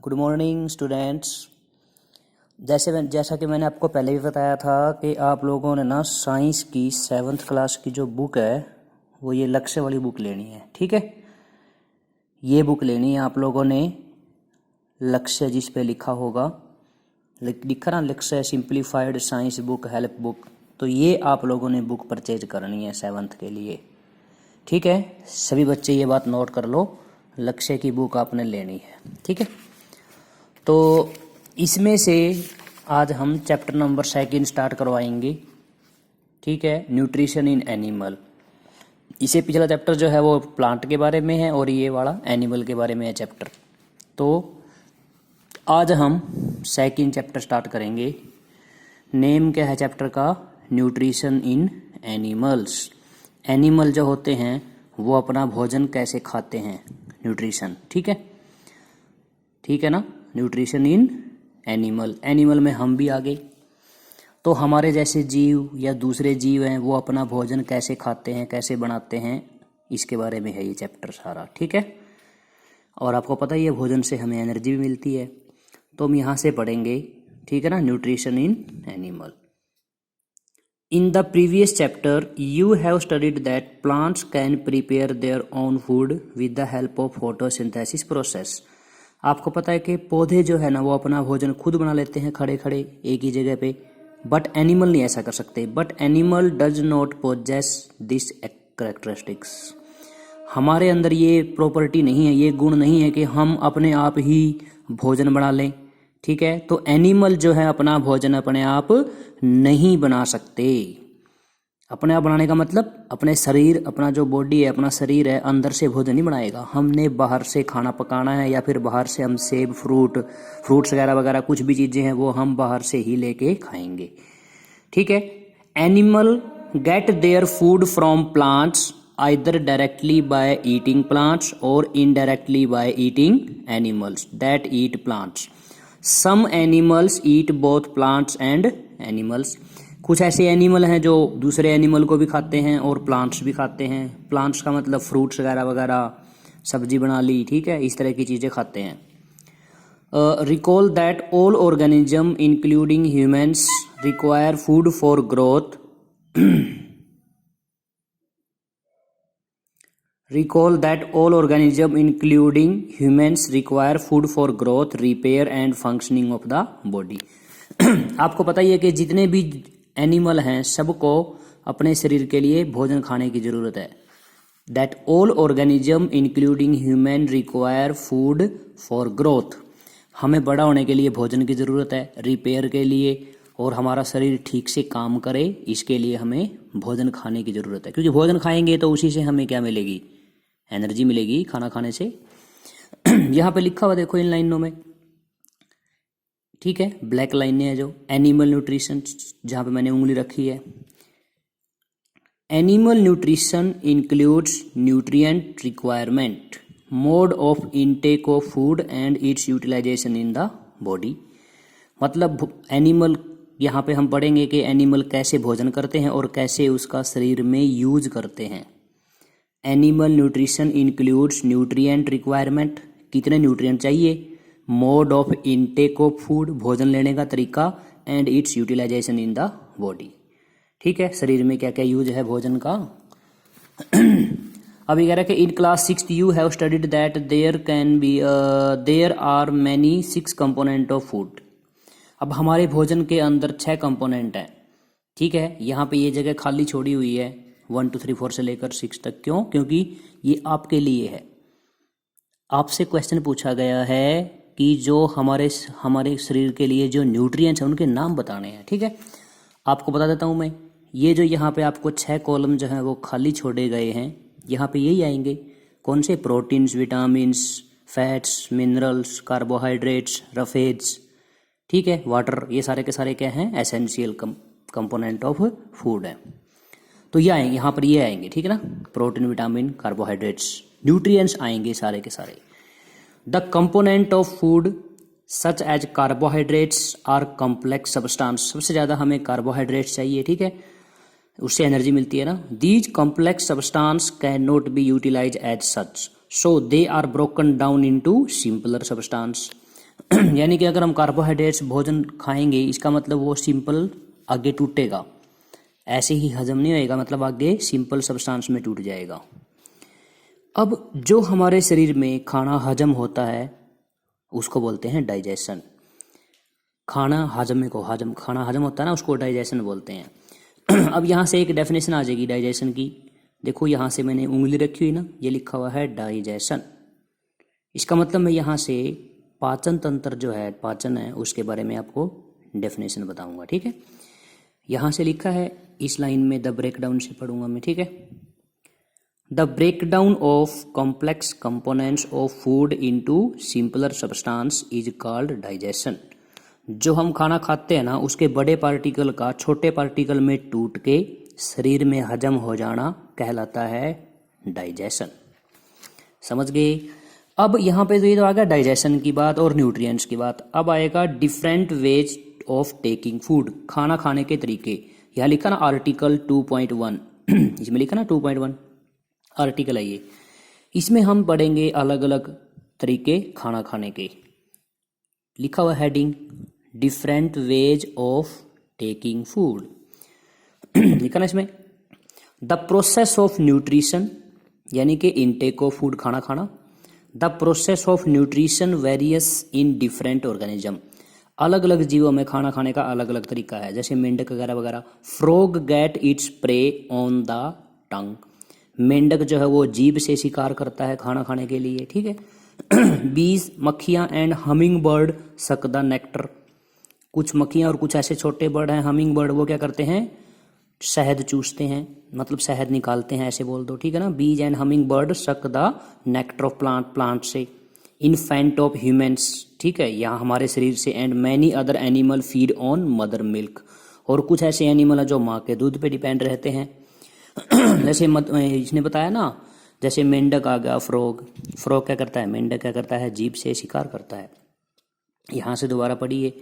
Good morning students. जैसा कि मैंने आपको पहले भी बताया था कि आप लोगों ने ना साइंस की 7th क्लास की जो बुक है वो ये लक्ष्य वाली बुक लेनी है। ठीक है, ये बुक लेनी है आप लोगों ने। लक्ष्य जिस पे लिखा होगा, लिखा ना लक्ष्य simplified science book help book, तो ये आप लोगों ने बुक परचेज करनी है 7th के लिए। ठीक है, सभी बच्चे ये बात नोट कर लो, लक्ष्य की बुक आपने लेनी है। ठीक है, तो इसमें से आज हम चैप्टर नंबर 2 स्टार्ट करवाएंगे। ठीक है, न्यूट्रिशन इन एनिमल। इसे पिछला चैप्टर जो है वो प्लांट के बारे में है और ये वाला एनिमल के बारे में है चैप्टर। तो आज हम 2 चैप्टर स्टार्ट करेंगे। नेम क्या है चैप्टर का? Nutrition in animals. एनिमल जो होते हैं वो अपना भोजन कैसे खाते हैं, न्यूट्रिशन। ठीक है ना, न्यूट्रिशन इन एनिमल। एनिमल में हम भी आ गए, तो हमारे जैसे जीव या दूसरे जीव हैं वो अपना भोजन कैसे खाते हैं, कैसे बनाते हैं, इसके बारे में है ये चैप्टर सारा। ठीक है, और आपको पता ही है भोजन से हमें एनर्जी भी मिलती है, तो हम यहाँ से पढ़ेंगे। ठीक है ना, nutrition in animal. In the previous chapter, you have studied that plants can prepare their own food with the help of photosynthesis process. आपको पता है कि पौधे जो है ना वो अपना भोजन खुद बना लेते हैं खड़े खड़े एक ही जगह पे, बट एनिमल नहीं ऐसा कर सकते। But animal does not possess this characteristics. हमारे अंदर ये प्रॉपर्टी नहीं है, ये गुण नहीं है कि हम अपने आप ही भोजन बना लें। ठीक है, तो एनिमल जो है अपना भोजन अपने आप नहीं बना सकते। अपने आप बनाने का मतलब अपने शरीर, अपना जो बॉडी है, अपना शरीर है, अंदर से भोजन नहीं बनाएगा। हमने बाहर से खाना पकाना है या फिर बाहर से हम सेब फ्रूट्स वगैरह कुछ भी चीज़ें हैं वो हम बाहर से ही लेके खाएंगे। ठीक है, animal gate their food from plants either directly by eating plants or indirectly by eating animals that eat plants. Some animals eat both plants and animals. कुछ ऐसे एनिमल हैं जो दूसरे एनिमल को भी खाते हैं और प्लांट्स भी खाते हैं। प्लांट्स का मतलब फ्रूट्स वगैरह सब्जी बना ली, ठीक है, इस तरह की चीज़ें खाते हैं। Recall that all organisms including humans require food for growth. Recall that all organisms including humans require food for growth, repair and functioning of the body. आपको पता ही है कि जितने भी एनिमल हैं सबको अपने शरीर के लिए भोजन खाने की ज़रूरत है। That all organisms including human require food for growth. हमें बड़ा होने के लिए भोजन की ज़रूरत है, रिपेयर के लिए, और हमारा शरीर ठीक से काम करे इसके लिए हमें भोजन खाने की ज़रूरत है। क्योंकि भोजन खाएंगे तो उसी से हमें क्या मिलेगी? एनर्जी मिलेगी खाना खाने से। यहाँ पे लिखा हुआ देखो इन लाइनों में, ठीक है, ब्लैक लाइनें हैं जो एनिमल न्यूट्रिशन, जहाँ पे मैंने उंगली रखी है। Animal nutrition includes nutrient requirement, mode of intake of food and its utilisation in the body. मतलब एनिमल, यहाँ पे हम पढ़ेंगे कि एनिमल कैसे भोजन करते हैं और कैसे उसका शरीर में यूज करते हैं। Animal nutrition includes nutrient requirement, कितने न्यूट्रिएंट चाहिए, mode of intake of food, भोजन लेने का तरीका, and its utilisation in the body. ठीक है, शरीर में क्या क्या यूज है भोजन का। अभी कह रहा है कि in class 6 you have studied that there are many 6 component of food. अब हमारे भोजन के अंदर 6 कंपोनेंट हैं। ठीक है, यहाँ पे ये जगह खाली छोड़ी हुई है 1 2 3 4 से लेकर 6 तक। क्यों? क्योंकि ये आपके लिए है। आपसे क्वेश्चन पूछा गया है कि जो हमारे शरीर के लिए जो न्यूट्रिएंट्स हैं उनके नाम बताने हैं। ठीक है, आपको बता देता हूँ मैं, ये जो यहाँ पे आपको 6 कॉलम जो हैं वो खाली छोड़े गए हैं, यहाँ पे यही आएंगे। कौन से? Proteins, vitamins, fats, minerals, carbohydrates, roughage, ठीक है, वाटर, ये सारे के सारे क्या हैं? एसेंशियल कंपोनेंट ऑफ फूड है। तो ये आएंगे, यहाँ पर ये आएंगे, ठीक है ना, प्रोटीन, विटामिन, कार्बोहाइड्रेट्स, न्यूट्रिएंट्स आएंगे सारे के सारे। The component of food such as carbohydrates are complex substance. सबसे ज़्यादा हमें कार्बोहाइड्रेट्स चाहिए, ठीक है, उससे एनर्जी मिलती है ना। These complex substance can not be utilise as such, so they are broken down into simpler substance. यानी कि अगर हम कार्बोहाइड्रेट्स भोजन खाएंगे, इसका मतलब वो सिंपल आगे टूटेगा, ऐसे ही हजम नहीं होएगा, मतलब आगे सिंपल सब्सटेंस में टूट जाएगा। अब जो हमारे शरीर में खाना हजम होता है उसको बोलते हैं डाइजेशन। खाना हजम होता है ना, उसको डाइजेशन बोलते हैं। अब यहाँ से एक डेफिनेशन आ जाएगी डाइजेशन की। देखो यहाँ से मैंने उंगली रखी हुई ना, ये लिखा हुआ है डाइजेशन। इसका मतलब मैं यहाँ से पाचन तंत्र जो है, पाचन है, उसके बारे में आपको डेफिनेशन बताऊंगा, ठीक है। यहाँ से लिखा है, इस लाइन में द ब्रेकडाउन से पढ़ूंगा मैं, ठीक है। The breakdown of complex components of food into simpler substance is called digestion. जो हम खाना खाते हैं ना, उसके बड़े पार्टिकल का छोटे पार्टिकल में टूट के शरीर में हजम हो जाना कहलाता है डाइजेशन। समझ गए। अब यहाँ पे तो ये तो आ गया डाइजेशन की बात और न्यूट्रिएंट्स की बात। अब आएगा different ways of taking food, खाना खाने के तरीके। यहाँ लिखा ना आर्टिकल 2.1 इसमें लिखा ना 2.1 आर्टिकल है ये। इसमें हम पढ़ेंगे अलग अलग तरीके खाना खाने के। लिखा हुआ heading different ways of taking food. लिखा ना इसमें द प्रोसेस ऑफ न्यूट्रिशन, यानी कि इनटेक ऑफ फूड, खाना खाना। The process of nutrition various in different organism, अलग अलग जीवों में खाना खाने का अलग अलग तरीका है, जैसे मेंढक वगैरह वगैरह। Frog get its prey on the tongue, मेंढक जो है वो जीभ से शिकार करता है खाना खाने के लिए, ठीक है। बीज, मक्खियाँ and humming bird suck the nectar, कुछ मक्खियाँ और कुछ ऐसे छोटे बर्ड हैं हमिंग बर्ड, वो क्या करते हैं, शहद चूसते हैं, मतलब शहद निकालते हैं, ऐसे बोल दो, ठीक है ना। बीज and humming bird suck the nectar of plant से। इन्फेंट ऑफ ह्यूमन्स, ठीक है, यहाँ हमारे शरीर से। And many other animal feed on mother milk, और कुछ ऐसे एनिमल है जो माँ के दूध पे डिपेंड रहते हैं। जैसे इसने बताया ना, जैसे मेंढक आ गया, फ्रॉग क्या करता है, मेंढक क्या करता है, जीभ से शिकार करता है। यहाँ से दोबारा पढ़िए,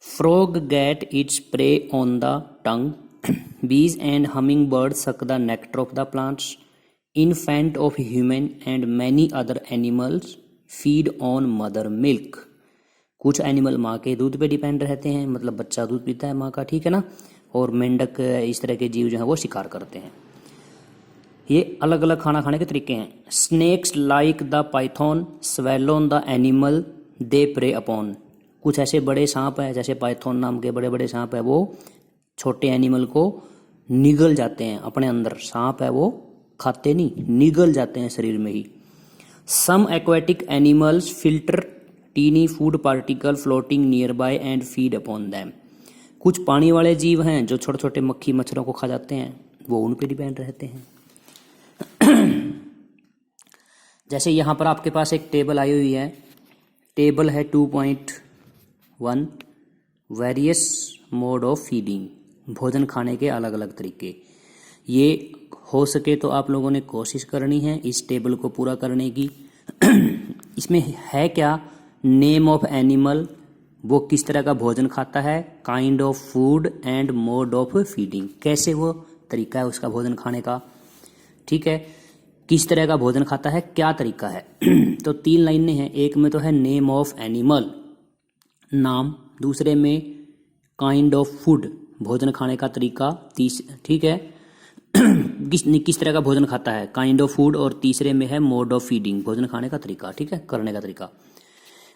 frog get its prey on the tongue, bees and hummingbirds suck the nectar of the plants, infant of human and many other animals feed on mother milk, कुछ एनिमल माँ के दूध पे डिपेंड रहते हैं, मतलब बच्चा दूध पीता है माँ का, ठीक है ना। और मेंढक इस तरह के जीव जो हैं वो शिकार करते हैं। ये अलग अलग खाना खाने के तरीके हैं। Snakes like the python swallow the animal they prey upon, कुछ ऐसे बड़े सांप है, जैसे पाइथन नाम के बड़े बड़े सांप है, वो छोटे एनिमल को निगल जाते हैं अपने अंदर। सांप है वो खाते नहीं, निगल जाते हैं शरीर में ही। Some aquatic animals filter tiny food particle floating nearby and feed upon them, कुछ पानी वाले जीव हैं जो छोटे छोटे मक्खी मच्छरों को खा जाते हैं, वो उन पे डिपेंड रहते हैं। जैसे यहाँ पर आपके पास एक टेबल आई हुई है, टेबल है 2.1 वेरियस मोड ऑफ फीडिंग, भोजन खाने के अलग अलग तरीके। ये हो सके तो आप लोगों ने कोशिश करनी है इस टेबल को पूरा करने की। इसमें है क्या, नेम ऑफ एनिमल, वो किस तरह का भोजन खाता है, kind of food and mode of feeding, कैसे वो तरीका है उसका भोजन खाने का, ठीक है, किस तरह का भोजन खाता है, क्या तरीका है। तो 3 लाइनें हैं, एक में तो है नेम ऑफ एनिमल, नाम, दूसरे में काइंड ऑफ फूड, भोजन खाने का तरीका, ठीक है, किस तरह का भोजन खाता है, काइंड ऑफ फूड, और तीसरे में है मोड ऑफ फीडिंग, भोजन खाने का तरीका, ठीक है, करने का तरीका।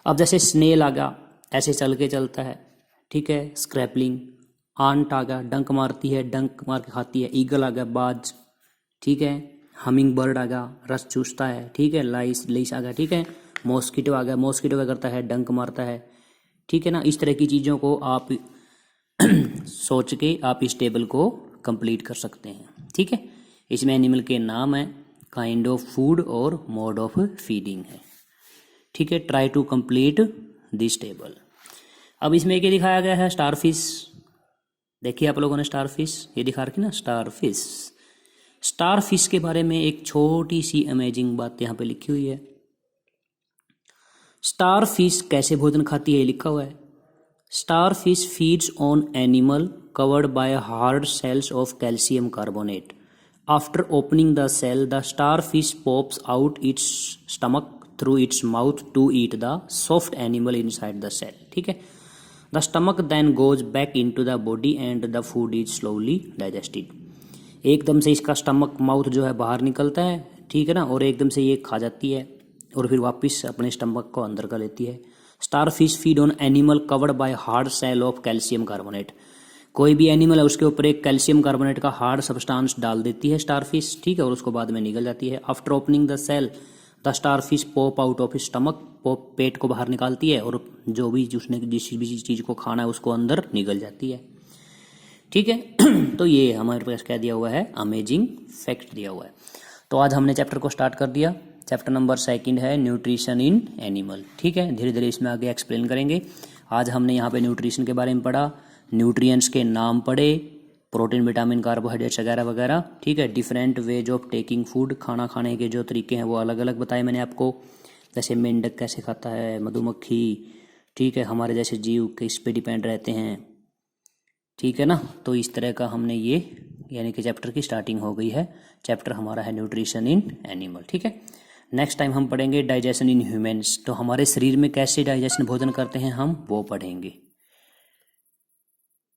अब जैसे स्नेल आ गया, ऐसे चल के चलता है, ठीक है, स्क्रैपलिंग। आंट आ गया, डंक मारती है, डंक मार के खाती है। ईगल आ गया, बाज, ठीक है। हमिंग बर्ड आ गया, रस चूसता है, ठीक है। लाइस आ गया, ठीक है। मॉस्किटो आ गया, मॉस्किटो क्या करता है, डंक मारता है, ठीक है ना। इस तरह की चीज़ों को आप सोच के आप इस टेबल को कंप्लीट कर सकते हैं, ठीक है। इसमें एनिमल के नाम है, काइंड ऑफ फूड और मोड ऑफ फीडिंग है, ठीक है। Try to complete this table. अब इसमें क्या दिखाया गया है, स्टारफिश। देखिए आप लोगों ने स्टारफिश, ये दिखा रखी ना स्टारफिश। स्टारफिश के बारे में एक छोटी सी अमेजिंग बात यहाँ पे लिखी हुई है। स्टारफिश कैसे भोजन खाती है, लिखा हुआ है, starfish feeds on animal covered by hard shells of calcium carbonate. After opening the shell the starfish pops out its stomach through its mouth to eat the soft animal inside the shell, ठीक है। The stomach then goes back into the body and the food is slowly digested. एकदम से इसका stomach mouth जो है बाहर निकलता है, ठीक है ना, और एकदम से ये खा जाती है और फिर वापस अपने स्टमक को अंदर कर लेती है। Starfish feed on animal covered by hard shell of calcium carbonate. कोई भी एनिमल है उसके ऊपर एक कैल्शियम कार्बोनेट का हार्ड सब्सटेंस डाल देती है स्टारफिश, ठीक है, और उसको बाद में निकल जाती है। After opening the shell the starfish pop out of stomach, pop पेट को बाहर निकालती है और जो भी उसने जिस भी चीज़ को खाना है उसको अंदर निकल जाती है, ठीक है। तो ये हमारे पास क्या दिया हुआ है, अमेजिंग फैक्ट दिया हुआ है। तो आज हमने चैप्टर को स्टार्ट कर दिया। चैप्टर नंबर 2 है न्यूट्रिशन इन एनिमल, ठीक है। धीरे धीरे इसमें आगे एक्सप्लेन करेंगे। आज हमने यहाँ पे न्यूट्रिशन के बारे में पढ़ा, न्यूट्रिएंट्स के नाम पढ़े, प्रोटीन विटामिन कार्बोहाइड्रेट्स वगैरह वगैरह, ठीक है। Different ways of taking food, खाना खाने के जो तरीके हैं वो अलग अलग बताए मैंने आपको, जैसे मेंढक कैसे खाता है, मधुमक्खी, ठीक है, हमारे जैसे जीव किस पे डिपेंड रहते हैं, ठीक है ना। तो इस तरह का हमने ये यानी कि चैप्टर की स्टार्टिंग हो गई है। चैप्टर हमारा है न्यूट्रिशन इन एनिमल, ठीक है। नेक्स्ट टाइम हम पढ़ेंगे डाइजेशन इन ह्यूमंस। तो हमारे शरीर में कैसे डाइजेशन भोजन करते हैं हम वो पढ़ेंगे।